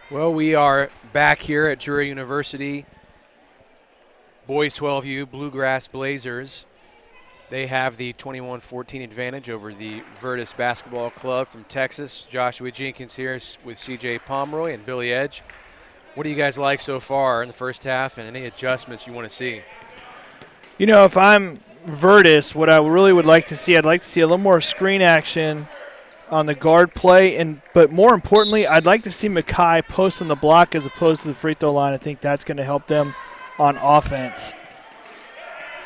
Well, we are back here at Drury University. Boys 12U, Bluegrass Blazers. They have the 21-14 advantage over the Virtus Basketball Club from Texas. Joshua Jenkins here with C.J. Pomeroy and Billy Edge. What do you guys like so far in the first half, and any adjustments you want to see? You know, if I'm Virtus, what I really would like to see, I'd like to see a little more screen action on the guard play, but more importantly, I'd like to see Mackay post on the block as opposed to the free throw line. I think that's going to help them on offense.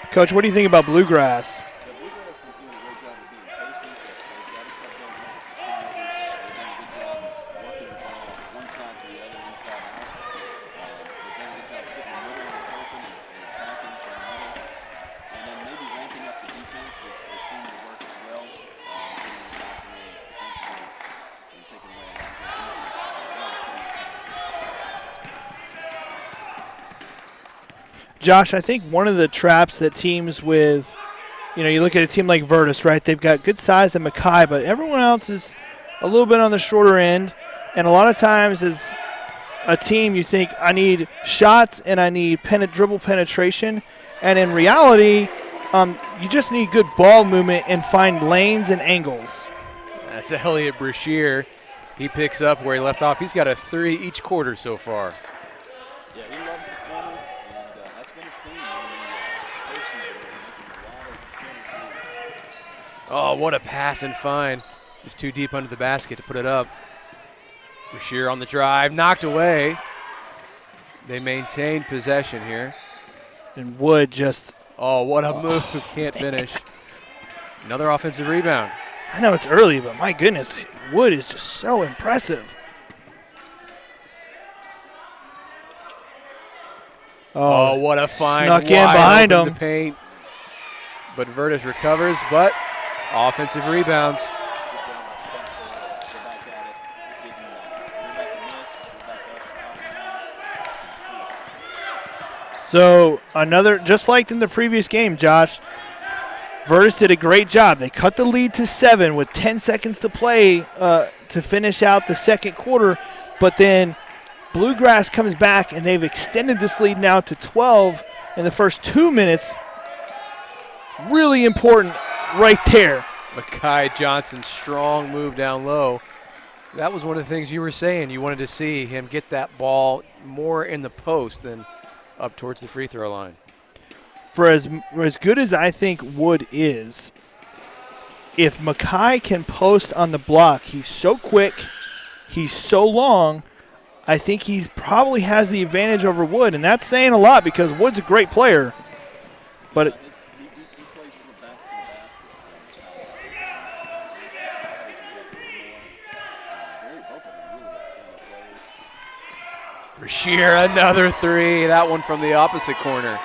Coach, what do you think about Bluegrass? Josh, I think one of the traps that teams with, you look at a team like Virtus, right? They've got good size and Mackay, but everyone else is a little bit on the shorter end. And a lot of times as a team, you think, I need shots and I need dribble penetration. And in reality, you just need good ball movement and find lanes and angles. That's Elliot Brashear. He picks up where he left off. He's got a 3 each quarter so far. Yeah, he loves the corner, and that's been his theme in the postseason. Oh, what a pass and find. Just too deep under the basket to put it up. Brashear on the drive, knocked away. They maintain possession here. And Wood just... Oh, what a move. Can't finish. Another offensive rebound. I know it's early, but my goodness, Wood is just so impressive. Oh, what a find. Snuck in behind him. The paint. But Virtus recovers, but offensive rebounds. So another, just like in the previous game, Josh, Virtus did a great job. They cut the lead to 7 with 10 seconds to play to finish out the second quarter, but then Bluegrass comes back, and they've extended this lead now to 12 in the first 2 minutes. Really important right there. Mackay Johnson, strong move down low. That was one of the things you were saying. You wanted to see him get that ball more in the post than up towards the free throw line. For as good as I think Wood is, if Mackay can post on the block, he's so quick, he's so long, I think he probably has the advantage over Wood, and that's saying a lot because Wood's a great player. But He plays from the back to the basket. Brashear, another 3. That one from the opposite corner.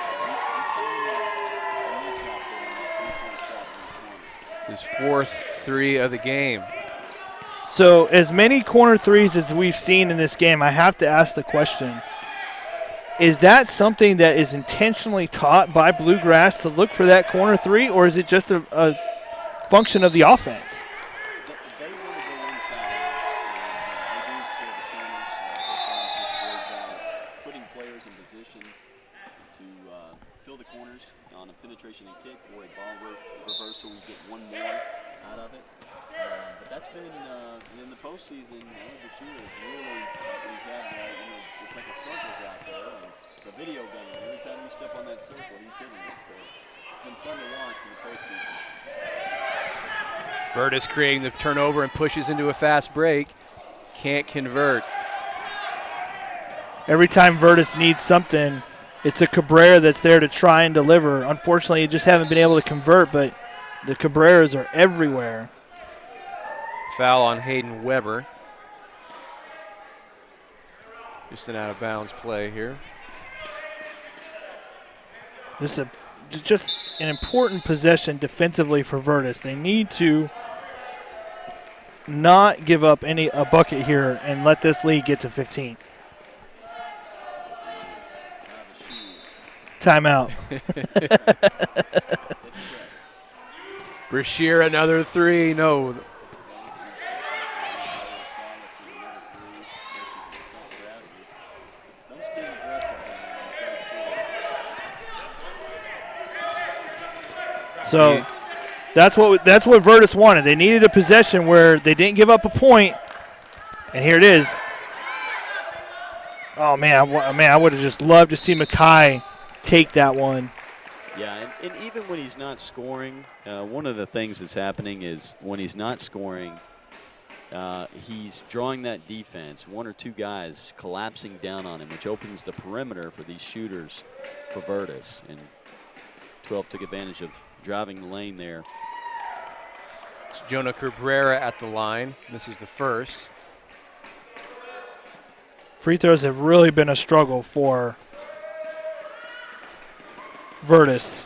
It's his 4th 3 of the game. so as many corner threes as we've seen in this game, I have to ask the question, is that something that is intentionally taught by Bluegrass to look for that corner 3, or is it just a function of the offense? They want to go inside. They do clear the corners. Coach Brown does a great job of putting players in position to fill the corners on a penetration and kick or a ball reversal. We get one more out of it. But that's been in the postseason. Brashear is really he's had it's like a circle's out there. And it's a video game. Every time you step on that circle, he's hitting it. So it's been fun to watch in the postseason. Virtus creating the turnover and pushes into a fast break. Can't convert. Every time Virtus needs something, it's a Cabrera that's there to try and deliver. Unfortunately, you just haven't been able to convert, but the Cabreras are everywhere. Foul on Hayden Weber. Just an out-of-bounds play here. This is just an important possession defensively for Virtus. They need to not give up a bucket here and let this lead get to 15. Timeout. Brashear, another 3. No. So that's what Virtus wanted. They needed a possession where they didn't give up a point, and here it is. Oh, man, I would have just loved to see Mackay take that one. Yeah, and even when he's not scoring, one of the things that's happening is when he's not scoring, he's drawing that defense, one or two guys collapsing down on him, which opens the perimeter for these shooters for Virtus. And 12 took advantage of driving the lane there. It's Jonah Cabrera at the line. This is the first. Free throws have really been a struggle for Virtus.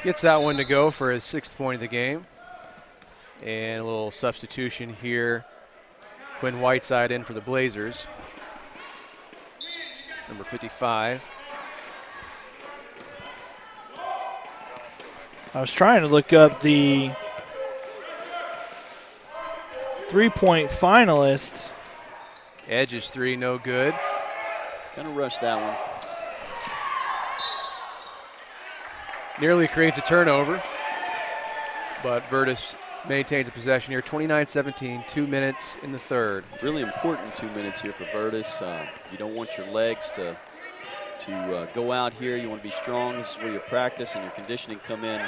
Gets that one to go for his 6th point of the game. And a little substitution here. Quinn Whiteside in for the Blazers. Number 55. I was trying to look up the 3-point finalist. Edge's 3, no good. Gonna rush that one. Nearly creates a turnover, but Virtus maintains a possession here. 29-17, 2 minutes in the third. Really important 2 minutes here for Virtus. You don't want your legs to go out here. You want to be strong. This is where your practice and your conditioning come in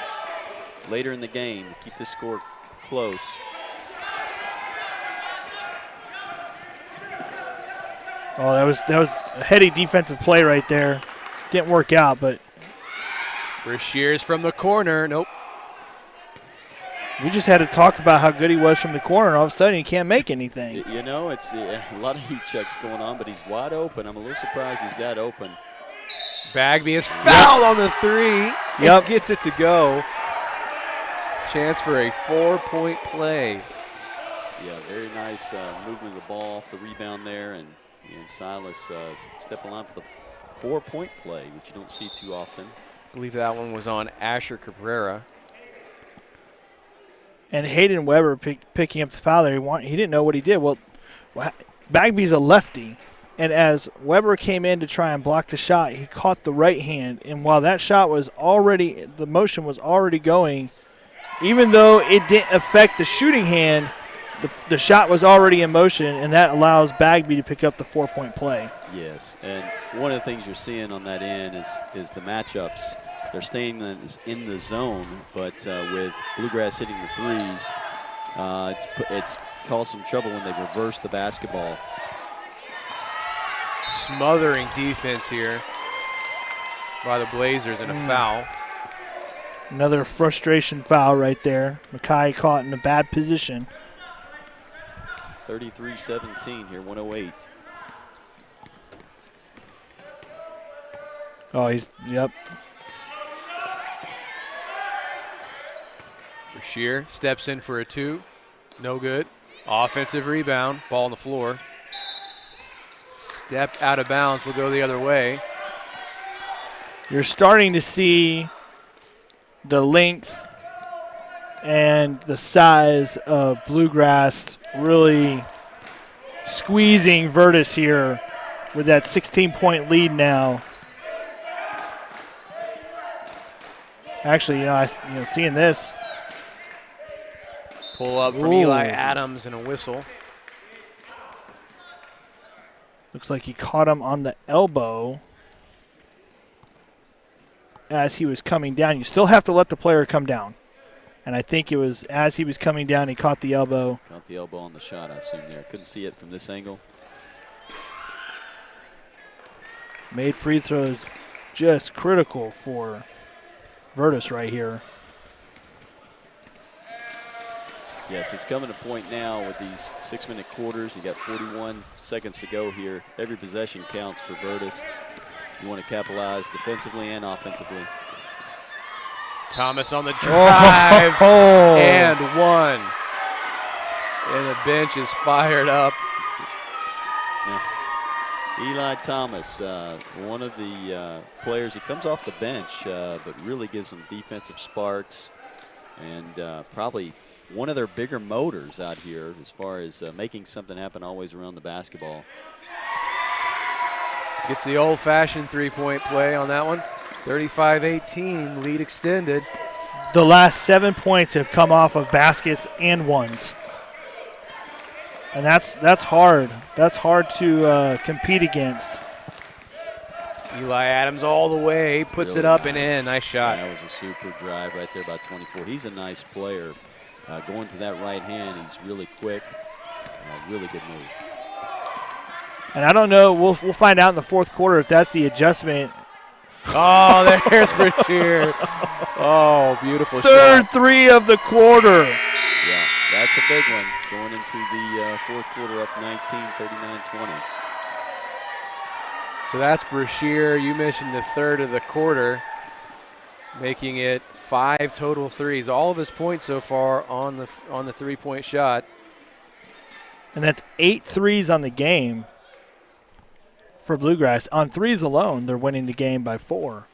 later in the game to keep the score close. Oh, that was a heady defensive play right there. Didn't work out, but Brashears from the corner. Nope. we just had to talk about how good he was from the corner, and all of a sudden he can't make anything. You know, it's a lot of heat checks going on, but he's wide open. I'm a little surprised he's that open. Bagby is fouled on the 3. Yep. Gets it to go. Chance for a 4-point play. Yeah, very nice movement of the ball off the rebound there, and Silas stepping on for the 4-point play, which you don't see too often. I believe that one was on Asher Cabrera. And Hayden Weber picking up the foul there. He didn't know what he did. Well, Bagby's a lefty, and as Weber came in to try and block the shot, he caught the right hand. And while that shot was already, the motion was already going, even though it didn't affect the shooting hand, the shot was already in motion, and that allows Bagby to pick up the 4-point play. Yes, and one of the things you're seeing on that end is the matchups. They're staying in the zone, but with Bluegrass hitting the threes, it's caused some trouble when they reverse the basketball. Smothering defense here by the Blazers and a foul. Another frustration foul right there. Mackay caught in a bad position. 33-17 here, 108. Oh, yep. Brashear steps in for a 2. No good. Offensive rebound. Ball on the floor. Stepped out of bounds. Will go the other way. You're starting to see the length and the size of Bluegrass really squeezing Virtus here with that 16-point lead now. Actually, seeing this. Pull up from Eli Adams and a whistle. Looks like he caught him on the elbow as he was coming down. You still have to let the player come down. And I think it was as he was coming down, he caught the elbow. Caught the elbow on the shot, I assume there. Couldn't see it from this angle. Made free throws just critical for Virtus right here. Yes, it's coming to a point now with these 6-minute quarters. You got 41 seconds to go here. Every possession counts for Virtus. You want to capitalize defensively and offensively. Thomas on the drive and one. And the bench is fired up. Yeah. Eli Thomas, one of the players, he comes off the bench, but really gives them defensive sparks, and probably one of their bigger motors out here as far as making something happen always around the basketball. Gets the old-fashioned 3-point play on that one. 35-18, lead extended. the last 7 points have come off of baskets and ones. And that's hard. That's hard to compete against. Eli Adams all the way, puts Really it up nice. and in. Nice shot. That was a super drive right there by 24. He's a nice player. Going to that right hand, he's really quick. Really good move. And I don't know, we'll find out in the fourth quarter if that's the adjustment. Oh, there's Brashear. Oh, beautiful Third shot. three of the quarter. Yeah, that's a big one. Going into the fourth quarter up 19, 39-20. So that's Brashear. You mentioned the third of the quarter, making it 5 total threes. All of his points so far on the three-point shot. And that's 8 threes on the game for Bluegrass. On threes alone, they're winning the game by 4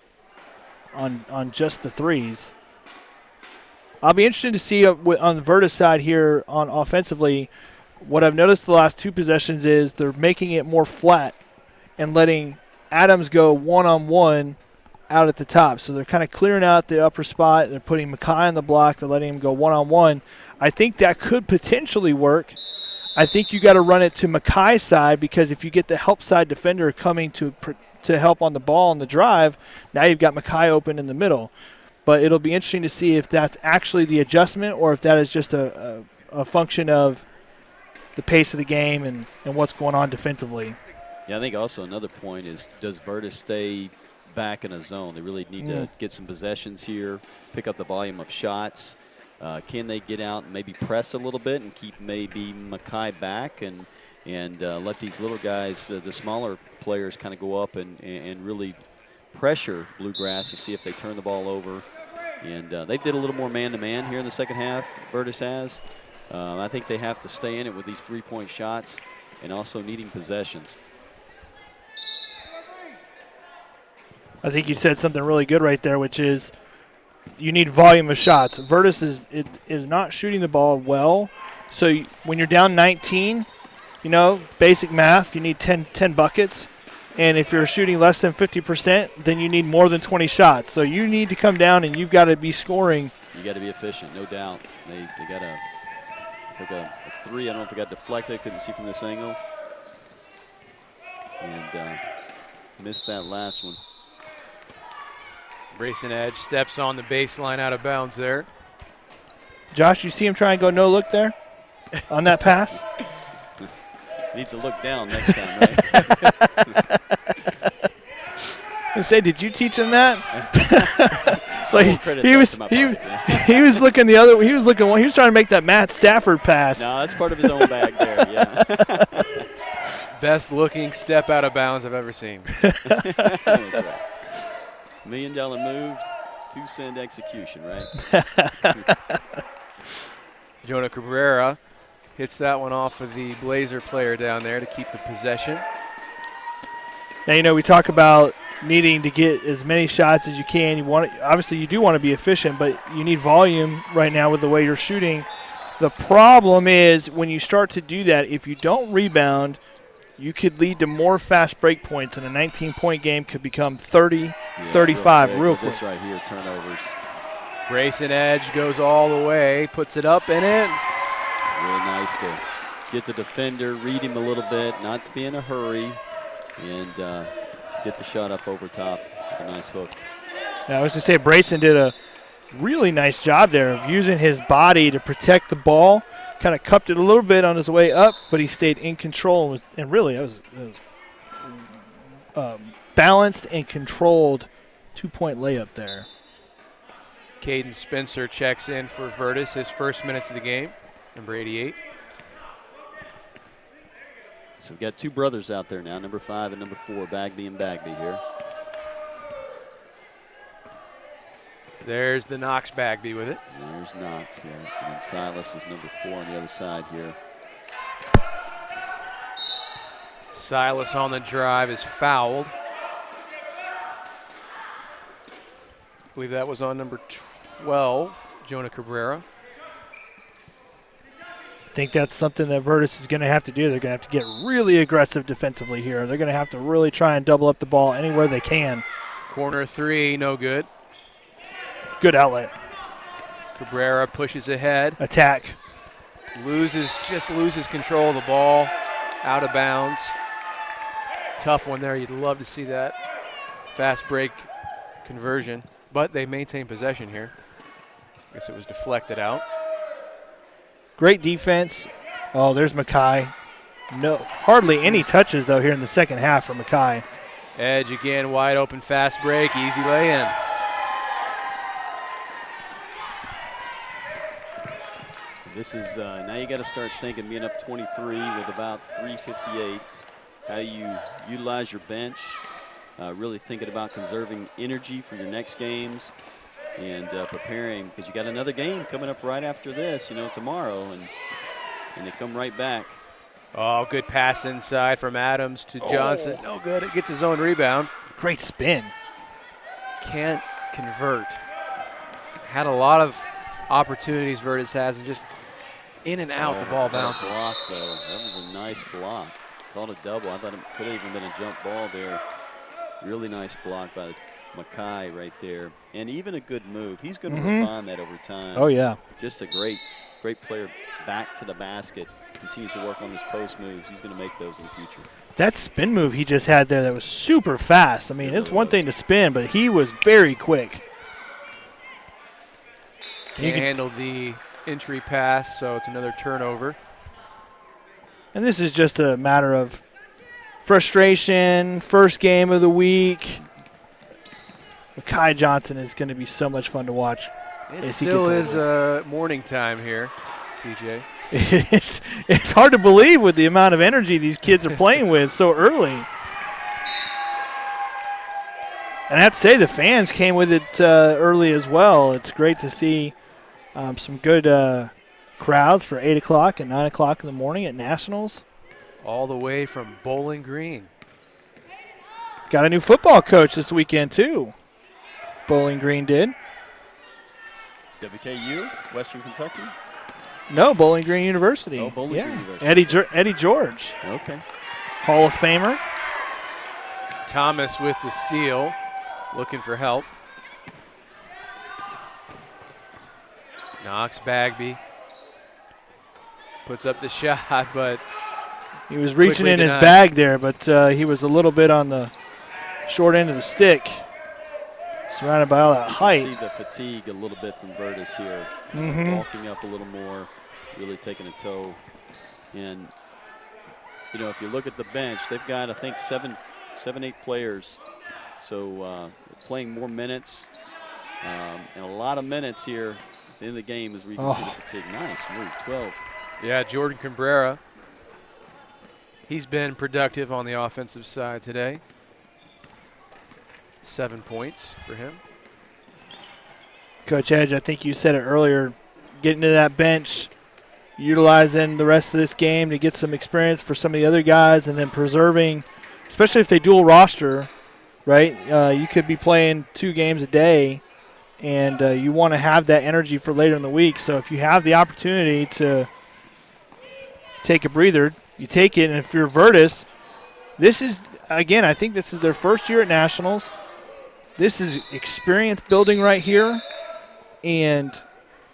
on just the threes. I'll be interested to see on the Virtus side here on offensively. What I've noticed the last 2 possessions is they're making it more flat and letting Adams go one-on-one out at the top. So they're kind of clearing out the upper spot. They're putting Mackay on the block. They're letting him go one-on-one. I think that could potentially work. I think you got to run it to Mackay's side, because if you get the help side defender coming to help on the ball on the drive, now you've got Mackay open in the middle. But it'll be interesting to see if that's actually the adjustment or if that is just a function of the pace of the game and what's going on defensively. Yeah, I think also another point is, does Virtus stay back in a zone? They really need to get some possessions here, pick up the volume of shots. Can they get out and maybe press a little bit and keep maybe Mackay back and let these little guys, the smaller players, kind of go up and really pressure Bluegrass to see if they turn the ball over. And they did a little more man-to-man here in the second half, Virtus has. I think they have to stay in it with these three-point shots and also needing possessions. I think you said something really good right there, which is you need volume of shots. Virtus is not shooting the ball well. So when you're down 19, basic math, you need 10 buckets. And if you're shooting less than 50%, then you need more than 20 shots. So you need to come down and you've got to be scoring. You got to be efficient, no doubt. They got to take a three. I don't know if it got deflected. Couldn't see from this angle. And missed that last one. Grayson Edge steps on the baseline out of bounds there. Josh, you see him try and go no look there on that pass? Needs to look down next time, right? I say, did you teach him that? He was looking the other. He was looking. He was trying to make that Matt Stafford pass. No, that's part of his own bag there. Yeah. Best looking step out of bounds I've ever seen. That's right. $1 million move, 2-cent execution, right? Jonah Cabrera hits that one off of the Blazer player down there to keep the possession. Now, we talk about needing to get as many shots as you can. Obviously, you do want to be efficient, but you need volume right now with the way you're shooting. The problem is when you start to do that, if you don't rebound, you could lead to more fast break points, and a 19-point game could become 30, 35 real quick. This right here, turnovers. Grayson Edge goes all the way, puts it up and in. Really nice to get the defender, read him a little bit, not to be in a hurry, and get the shot up over top. A nice hook. Now, I was going to say, Brayson did a really nice job there of using his body to protect the ball. Kind of cupped it a little bit on his way up, but he stayed in control. And really, it was balanced and controlled 2-point layup there. Caden Spencer checks in for Virtus, his first minutes of the game, number 88. So we've got two brothers out there now, number 5 and number 4, Bagby and Bagby here. There's the Knox Bagby with it. There's Knox, yeah. And then Silas is number 4 on the other side here. Silas on the drive is fouled. I believe that was on number 12, Jonah Cabrera. I think that's something that Virtus is going to have to do. They're going to have to get really aggressive defensively here. They're going to have to really try and double up the ball anywhere they can. Corner 3, no good. Good outlet. Cabrera pushes ahead. Attack. Just loses control of the ball. Out of bounds. Tough one there. You'd love to see that fast break conversion. But they maintain possession here. I guess it was deflected out. Great defense. Oh, there's Mackay. No, hardly any touches, though, here in the second half for Mackay. Edge again, wide open, fast break, easy lay-in. This is now you got to start thinking, being up 23 with about 3:58, how you utilize your bench, really thinking about conserving energy for your next games and preparing, because you got another game coming up right after this, tomorrow, and they come right back. Oh, good pass inside from Adams to Johnson. No good. It gets his own rebound. Great spin. Can't convert. Had a lot of opportunities Virtus has, and just in and out the ball bounces. Block, though. That was a nice block. Called a double. I thought it could have even been a jump ball there. Really nice block by Mackay right there. And even a good move. He's going to refine that over time. Oh, yeah. Just a great player back to the basket. Continues to work on his post moves. He's going to make those in the future. That spin move he just had there, that was super fast. I mean, it's one thing to spin, but he was very quick. Can't handle the entry pass, so it's another turnover. And this is just a matter of frustration, first game of the week. Mackay Johnson is going to be so much fun to watch. It still is morning time here, CJ. It's hard to believe with the amount of energy these kids are playing with so early. And I have to say, the fans came with it early as well. It's great to see some good crowds for 8 o'clock and 9 o'clock in the morning at Nationals. All the way from Bowling Green. Got a new football coach this weekend, too. Bowling Green did. WKU, Western Kentucky? No, Bowling Green University. Oh, Bowling Green University. Eddie George. Okay. Hall of Famer. Thomas with the steal, looking for help. Knox Bagby. Puts up the shot, but he was reaching in his bag there, but he was a little bit on the short end of the stick. Surrounded by all that height. You see the fatigue a little bit from Virtus here. Walking up a little more, really taking a toe. And, if you look at the bench, they've got, I think, seven, 8 players. So playing more minutes and a lot of minutes here at the end of the game as we can see the fatigue. Nice move, 12. Yeah, Jordan Cabrera. He's been productive on the offensive side today. 7 points for him. Coach Edge, I think you said it earlier, getting to that bench, utilizing the rest of this game to get some experience for some of the other guys, and then preserving, especially if they dual roster, right? You could be playing 2 games a day, and you want to have that energy for later in the week. So if you have the opportunity to take a breather, you take it. And if you're Virtus, this is, again, I think this is their first year at Nationals. This is experience building right here, and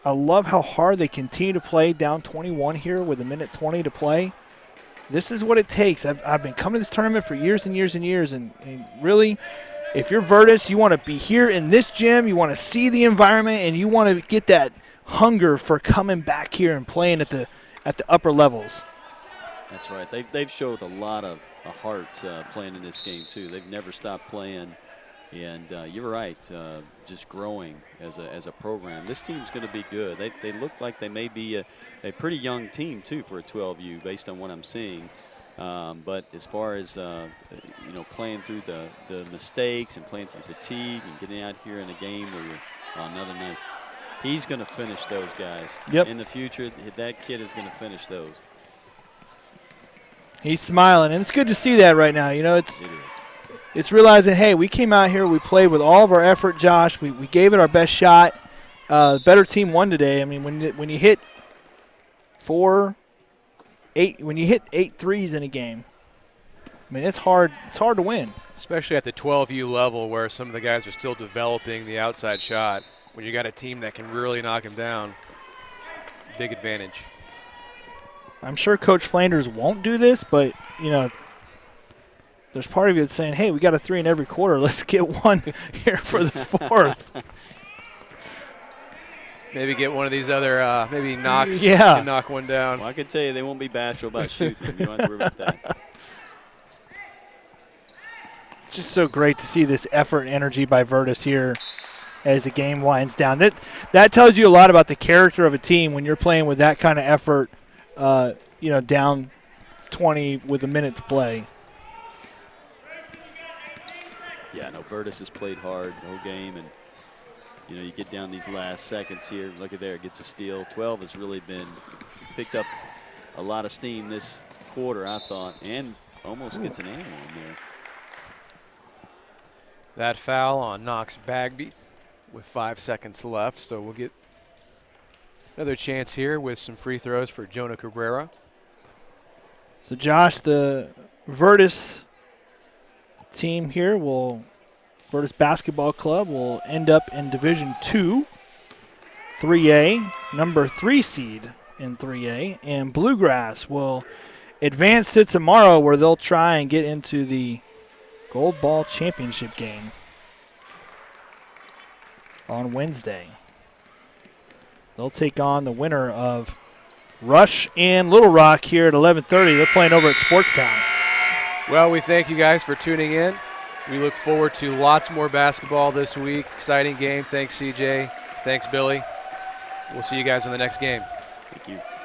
I love how hard they continue to play down 21 here with 1:20 to play. This is what it takes. I've been coming to this tournament for years and years and years, and really, if you're Virtus, you want to be here in this gym, you want to see the environment, and you want to get that hunger for coming back here and playing at the upper levels. That's right. They've showed a lot of heart playing in this game, too. They've never stopped playing. And you're right, just growing as a program. This team's going to be good. They look like they may be a pretty young team, too, for a 12U based on what I'm seeing. But as far as, playing through the mistakes and playing through fatigue and getting out here in a game where you're another nice. He's going to finish those guys. Yep. In the future, that kid is going to finish those. He's smiling, and it's good to see that right now. It is. It's realizing, hey, we came out here, we played with all of our effort, Josh. We gave it our best shot. The better team won today. I mean, when you hit 8 threes in a game, I mean, it's hard to win. Especially at the 12U level where some of the guys are still developing the outside shot. when you got a team that can really knock them down, big advantage. I'm sure Coach Flanders won't do this, but, you know, there's part of you that's saying, hey, we got a 3 in every quarter. Let's get one here for the 4th. Maybe get one of these other, maybe Knox Yeah. can knock one down. Well, I can tell you they won't be bashful about shooting. You don't have to worry about that. Just so great to see this effort and energy by Virtus here as the game winds down. That tells you a lot about the character of a team when you're playing with that kind of effort, you know, down 20 with a minute to play. Yeah, no, Virtus has played hard the whole game, and you know, you get down these last seconds here. Look at there, gets a steal. 12 has really been picked up a lot of steam this quarter, I thought, and almost gets an animal in there. That foul on Knox Bagby with 5 seconds left, so we'll get another chance here with some free throws for Jonah Cabrera. So, Josh, the Virtus team here Virtus Basketball Club will end up in Division II, 3A, number 3 seed in 3A, and Bluegrass will advance to tomorrow where they'll try and get into the Gold Ball Championship game on Wednesday. They'll take on the winner of Rush and Little Rock here at 11:30. They're playing over at Sportstown. Well, we thank you guys for tuning in. We look forward to lots more basketball this week. Exciting game. Thanks, CJ. Thanks, Billy. We'll see you guys in the next game. Thank you.